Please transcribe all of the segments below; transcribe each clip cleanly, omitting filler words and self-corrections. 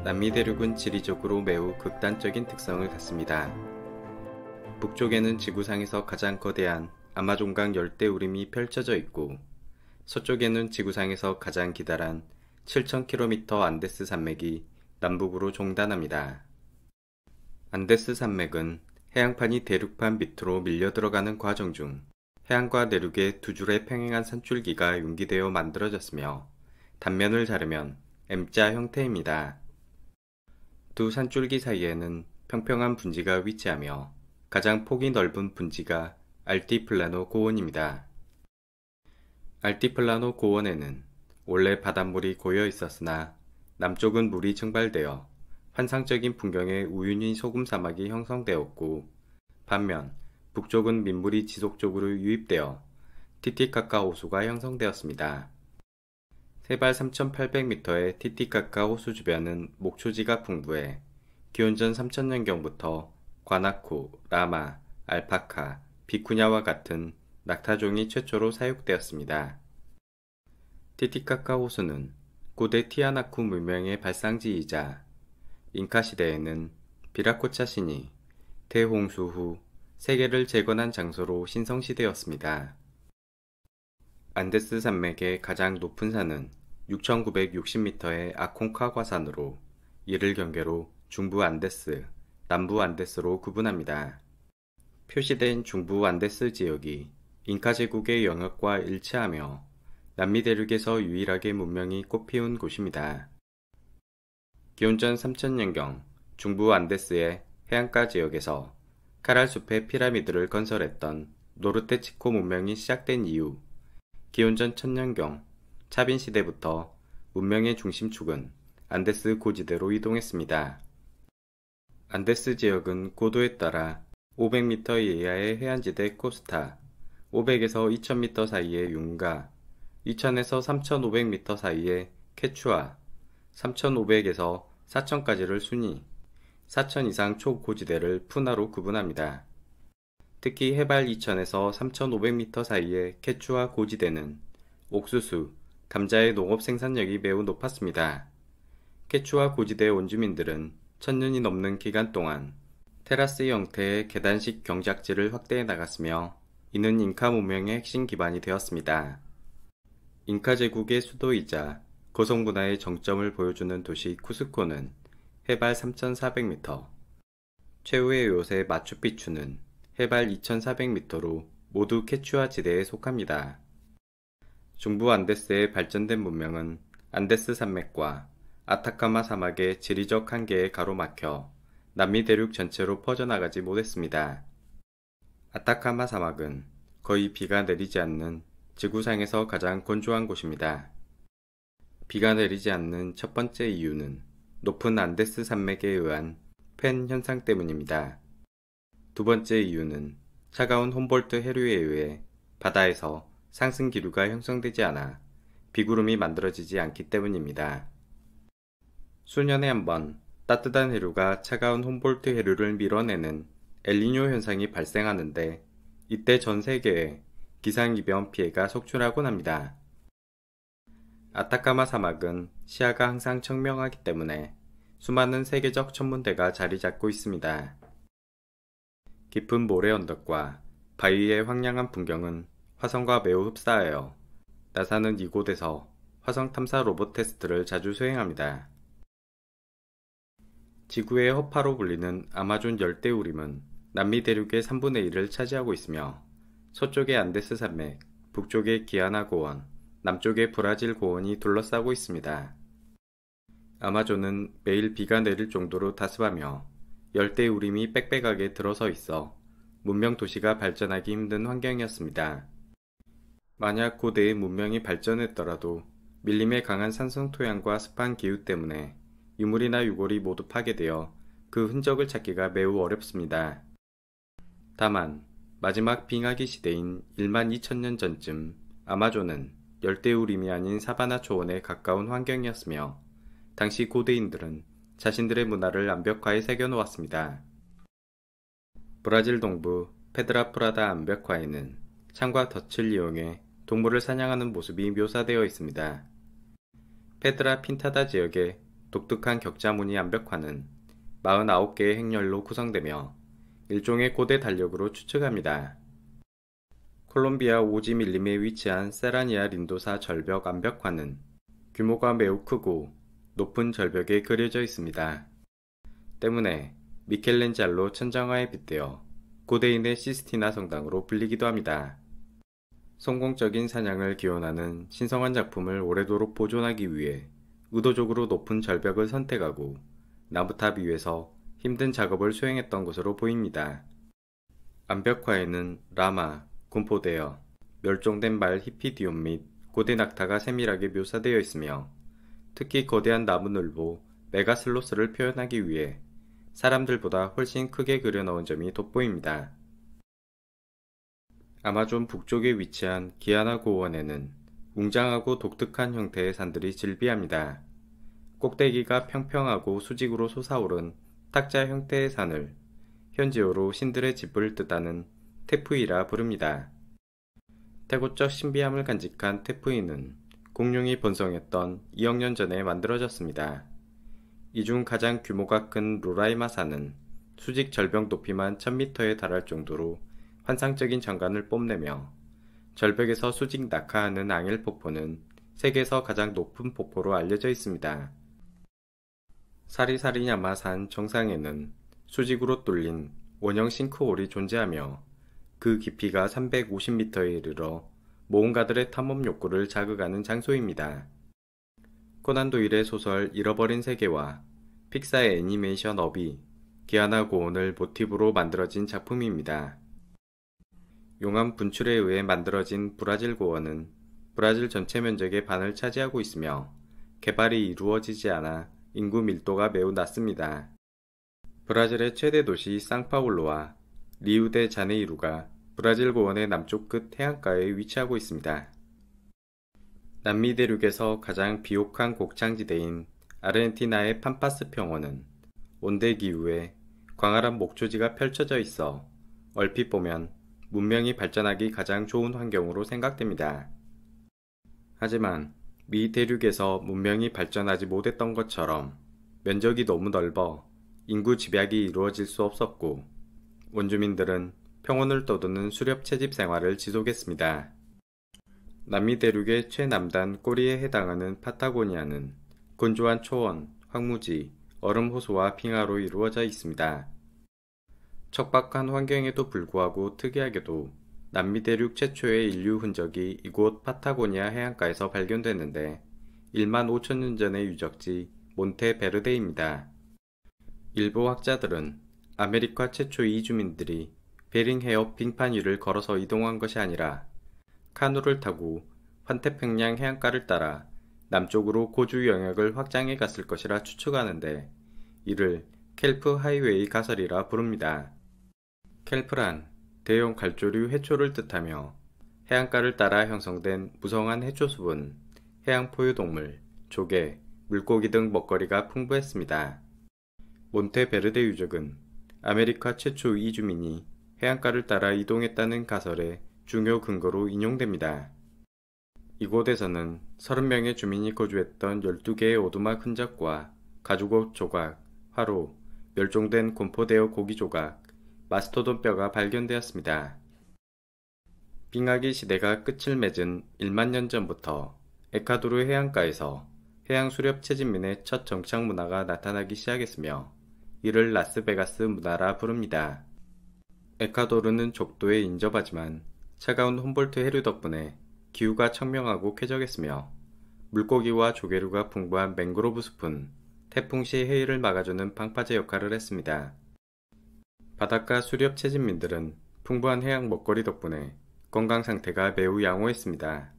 남미 대륙은 지리적으로 매우 극단적인 특성을 갖습니다. 북쪽에는 지구상에서 가장 거대한 아마존강 열대우림이 펼쳐져 있고, 서쪽에는 지구상에서 가장 기다란 7,000km 안데스 산맥이 남북으로 종단합니다. 안데스 산맥은 해양판이 대륙판 밑으로 밀려 들어가는 과정 중 해안과 내륙의 두 줄의 평행한 산줄기가 융기되어 만들어졌으며, 단면을 자르면 M자 형태입니다. 두 산줄기 사이에는 평평한 분지가 위치하며 가장 폭이 넓은 분지가 알티플라노 고원입니다. 알티플라노 고원에는 원래 바닷물이 고여 있었으나 남쪽은 물이 증발되어 환상적인 풍경의 우유니 소금 사막이 형성되었고, 반면 북쪽은 민물이 지속적으로 유입되어 티티카카 호수가 형성되었습니다. 해발 3,800m의 티티카카 호수 주변은 목초지가 풍부해 기원전 3000년경부터 과나코, 라마, 알파카, 비쿠냐와 같은 낙타종이 최초로 사육되었습니다. 티티카카 호수는 고대 티아나쿠 문명의 발상지이자 잉카 시대에는 비라코차 신이 대홍수 후 세계를 재건한 장소로 신성시되었습니다. 안데스 산맥의 가장 높은 산은 6,960m의 아콩카과 산으로 이를 경계로 중부 안데스, 남부 안데스로 구분합니다. 표시된 중부 안데스 지역이 잉카 제국의 영역과 일치하며 남미 대륙에서 유일하게 문명이 꽃피운 곳입니다. 기원전 3000년경 중부 안데스의 해안가 지역에서 카랄 숲의 피라미드를 건설했던 노르테치코 문명이 시작된 이후 기원전 1000년경 차빈 시대부터 문명의 중심축은 안데스 고지대로 이동했습니다. 안데스 지역은 고도에 따라 500m 이하의 해안지대 코스타, 500에서 2000m 사이의 융가, 2000에서 3500m 사이의 케추아, 3500에서 4000까지를 순위, 4000 이상 초고지대를 푸나로 구분합니다. 특히 해발 2000에서 3500m 사이의 케추아 고지대는 옥수수, 감자의 농업 생산력이 매우 높았습니다. 케추아 고지대 원주민들은 1000년이 넘는 기간 동안 테라스 형태의 계단식 경작지를 확대해 나갔으며, 이는 잉카 문명의 핵심 기반이 되었습니다. 잉카 제국의 수도이자 거성 문화의 정점을 보여주는 도시 쿠스코는 해발 3,400m, 최후의 요새 마추픽추는 해발 2,400m로 모두 케추아 지대에 속합니다. 중부 안데스의 발전된 문명은 안데스 산맥과 아타카마 사막의 지리적 한계에 가로막혀 남미 대륙 전체로 퍼져나가지 못했습니다. 아타카마 사막은 거의 비가 내리지 않는 지구상에서 가장 건조한 곳입니다. 비가 내리지 않는 첫 번째 이유는 높은 안데스 산맥에 의한 팬 현상 때문입니다. 두 번째 이유는 차가운 홈볼트 해류에 의해 바다에서 상승 기류가 형성되지 않아 비구름이 만들어지지 않기 때문입니다. 수년에 한 번 따뜻한 해류가 차가운 홈볼트 해류를 밀어내는 엘니뇨 현상이 발생하는데, 이때 전 세계에 기상이변 피해가 속출하곤 합니다. 아타카마 사막은 시야가 항상 청명하기 때문에 수많은 세계적 천문대가 자리 잡고 있습니다. 깊은 모래 언덕과 바위의 황량한 풍경은 화성과 매우 흡사하여 나사는 이곳에서 화성 탐사 로봇 테스트를 자주 수행합니다. 지구의 허파로 불리는 아마존 열대우림은 남미 대륙의 3분의 1을 차지하고 있으며, 서쪽의 안데스 산맥, 북쪽의 기아나 고원, 남쪽의 브라질 고원이 둘러싸고 있습니다. 아마존은 매일 비가 내릴 정도로 다습하며 열대우림이 빽빽하게 들어서 있어 문명 도시가 발전하기 힘든 환경이었습니다. 만약 고대의 문명이 발전했더라도 밀림의 강한 산성 토양과 습한 기후 때문에 유물이나 유골이 모두 파괴되어 그 흔적을 찾기가 매우 어렵습니다. 다만 마지막 빙하기 시대인 12,000년 전쯤 아마존은 열대우림이 아닌 사바나 초원에 가까운 환경이었으며, 당시 고대인들은 자신들의 문화를 암벽화에 새겨놓았습니다. 브라질 동부 페드라프라다 암벽화에는 창과 덫을 이용해 동물을 사냥하는 모습이 묘사되어 있습니다. 페드라 핀타다 지역의 독특한 격자무늬 암벽화는 49개의 행렬로 구성되며 일종의 고대 달력으로 추측합니다. 콜롬비아 오지 밀림에 위치한 세라니아 린도사 절벽 암벽화는 규모가 매우 크고 높은 절벽에 그려져 있습니다. 때문에 미켈란젤로 천장화에 빗대어 고대인의 시스티나 성당으로 불리기도 합니다. 성공적인 사냥을 기원하는 신성한 작품을 오래도록 보존하기 위해 의도적으로 높은 절벽을 선택하고 나무탑 위에서 힘든 작업을 수행했던 것으로 보입니다. 암벽화에는 라마, 곰포데어, 멸종된 말 히피디온 및 고대 낙타가 세밀하게 묘사되어 있으며 특히 거대한 나무늘보 메가슬로스를 표현하기 위해 사람들보다 훨씬 크게 그려넣은 점이 돋보입니다. 아마존 북쪽에 위치한 기아나 고원에는 웅장하고 독특한 형태의 산들이 즐비합니다. 꼭대기가 평평하고 수직으로 솟아오른 탁자 형태의 산을 현지어로 신들의 집을 뜻하는 테푸이라 부릅니다. 태고적 신비함을 간직한 테푸이는 공룡이 번성했던 2억 년 전에 만들어졌습니다. 이 중 가장 규모가 큰 로라이마 산은 수직 절벽 높이만 1000m에 달할 정도로 환상적인 장관을 뽐내며 절벽에서 수직 낙하하는 앙헬 폭포는 세계에서 가장 높은 폭포로 알려져 있습니다. 사리사리냐마 산 정상에는 수직으로 뚫린 원형 싱크홀이 존재하며 그 깊이가 350m에 이르러 모험가들의 탐험 욕구를 자극하는 장소입니다. 코난 도일의 소설 잃어버린 세계와 픽사의 애니메이션 업이 기아나 고원을 모티브로 만들어진 작품입니다. 용암 분출에 의해 만들어진 브라질 고원은 브라질 전체 면적의 반을 차지하고 있으며 개발이 이루어지지 않아 인구 밀도가 매우 낮습니다. 브라질의 최대 도시 상파울루와 리우데 자네이루가 브라질 고원의 남쪽 끝 해안가에 위치하고 있습니다. 남미 대륙에서 가장 비옥한 곡창지대인 아르헨티나의 팜파스 평원은 온대 기후에 광활한 목초지가 펼쳐져 있어 얼핏 보면 문명이 발전하기 가장 좋은 환경으로 생각됩니다. 하지만 미 대륙에서 문명이 발전하지 못했던 것처럼 면적이 너무 넓어 인구 집약이 이루어질 수 없었고 원주민들은 평원을 떠도는 수렵 채집 생활을 지속했습니다. 남미 대륙의 최남단 꼬리에 해당하는 파타고니아는 건조한 초원, 황무지, 얼음 호수와 빙하로 이루어져 있습니다. 척박한 환경에도 불구하고 특이하게도 남미 대륙 최초의 인류 흔적이 이곳 파타고니아 해안가에서 발견됐는데 1만 5천 년 전의 유적지 몬테베르데입니다. 일부 학자들은 아메리카 최초 이주민들이 베링 해협 빙판 위를 걸어서 이동한 것이 아니라 카누를 타고 환태평양 해안가를 따라 남쪽으로 고주 영역을 확장해 갔을 것이라 추측하는데 이를 켈프 하이웨이 가설이라 부릅니다. 켈프란 대형 갈조류 해초를 뜻하며 해안가를 따라 형성된 무성한 해초숲은 해양 포유동물, 조개, 물고기 등 먹거리가 풍부했습니다. 몬테베르데 유적은 아메리카 최초 이주민이 해안가를 따라 이동했다는 가설의 중요 근거로 인용됩니다. 이곳에서는 30명의 주민이 거주했던 12개의 오두막 흔적과 가죽옷 조각, 화로, 멸종된 곰포대어 고기 조각, 마스토돈 뼈가 발견되었습니다. 빙하기 시대가 끝을 맺은 1만 년 전부터 에콰도르 해안가에서 해양 수렵 채집민의 첫 정착 문화가 나타나기 시작했으며 이를 라스베가스 문화라 부릅니다. 에콰도르는 적도에 인접하지만 차가운 훔볼트 해류 덕분에 기후가 청명하고 쾌적했으며 물고기와 조개류가 풍부한 맹그로브 숲은 태풍 시 해일을 막아주는 방파제 역할을 했습니다. 바닷가 수렵 채집민들은 풍부한 해양 먹거리 덕분에 건강 상태가 매우 양호했습니다.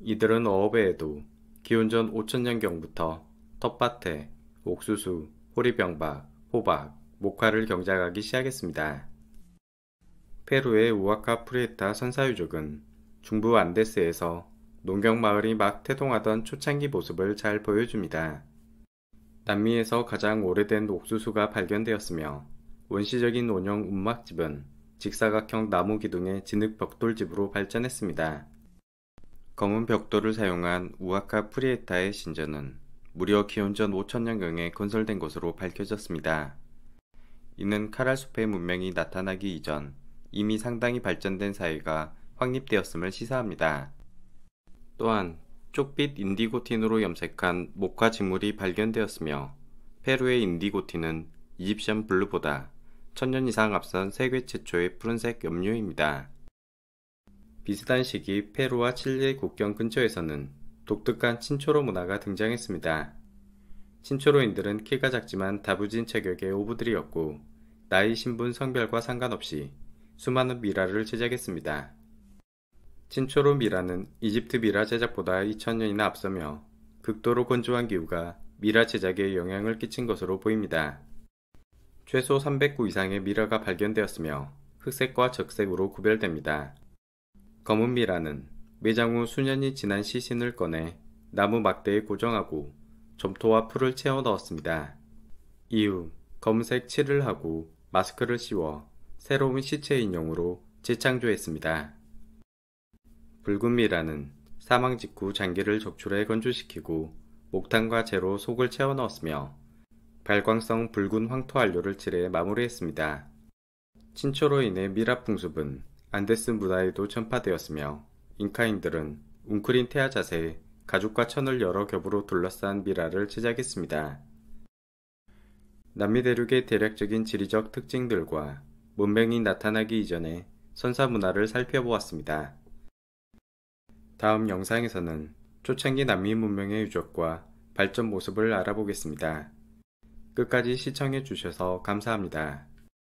이들은 어업에도 기원전 5000년경부터 텃밭에 옥수수, 호리병박, 호박, 목화를 경작하기 시작했습니다. 페루의 우아카 프리에타 선사유족은 중부 안데스에서 농경마을이 막 태동하던 초창기 모습을 잘 보여줍니다. 남미에서 가장 오래된 옥수수가 발견되었으며 원시적인 원형 움막집은 직사각형 나무 기둥의 진흙 벽돌집으로 발전했습니다. 검은 벽돌을 사용한 우아카 프리에타의 신전은 무려 기원전 5000년경에 건설된 것으로 밝혀졌습니다. 이는 카랄숲의 문명이 나타나기 이전 이미 상당히 발전된 사회가 확립되었음을 시사합니다. 또한 쪽빛 인디고틴으로 염색한 목화 직물이 발견되었으며 페루의 인디고틴은 이집션 블루보다 1000년 이상 앞선 세계 최초의 푸른색 염료입니다. 비슷한 시기 페루와 칠레 국경 근처에서는 독특한 친초로 문화가 등장했습니다. 친초로인들은 키가 작지만 다부진 체격의 오부들이었고 나이, 신분, 성별과 상관없이 수많은 미라를 제작했습니다. 친초로 미라는 이집트 미라 제작보다 2000년이나 앞서며 극도로 건조한 기후가 미라 제작에 영향을 끼친 것으로 보입니다. 최소 309 이상의 미라가 발견되었으며 흑색과 적색으로 구별됩니다. 검은 미라는 매장 후 수년이 지난 시신을 꺼내 나무 막대에 고정하고 점토와 풀을 채워 넣었습니다. 이후 검은색 칠을 하고 마스크를 씌워 새로운 시체 인형으로 재창조했습니다. 붉은 미라는 사망 직후 장기를 적출해 건조시키고 목탄과 재로 속을 채워 넣었으며 발광성 붉은 황토 안료를 칠해 마무리했습니다. 친초로 인해 미라 풍습은 안데스 문화에도 전파되었으며 잉카인들은 웅크린 태아 자세에 가죽과 천을 여러 겹으로 둘러싼 미라를 제작했습니다. 남미 대륙의 대략적인 지리적 특징들과 문명이 나타나기 이전의 선사 문화를 살펴보았습니다. 다음 영상에서는 초창기 남미 문명의 유적과 발전 모습을 알아보겠습니다. 끝까지 시청해 주셔서 감사합니다.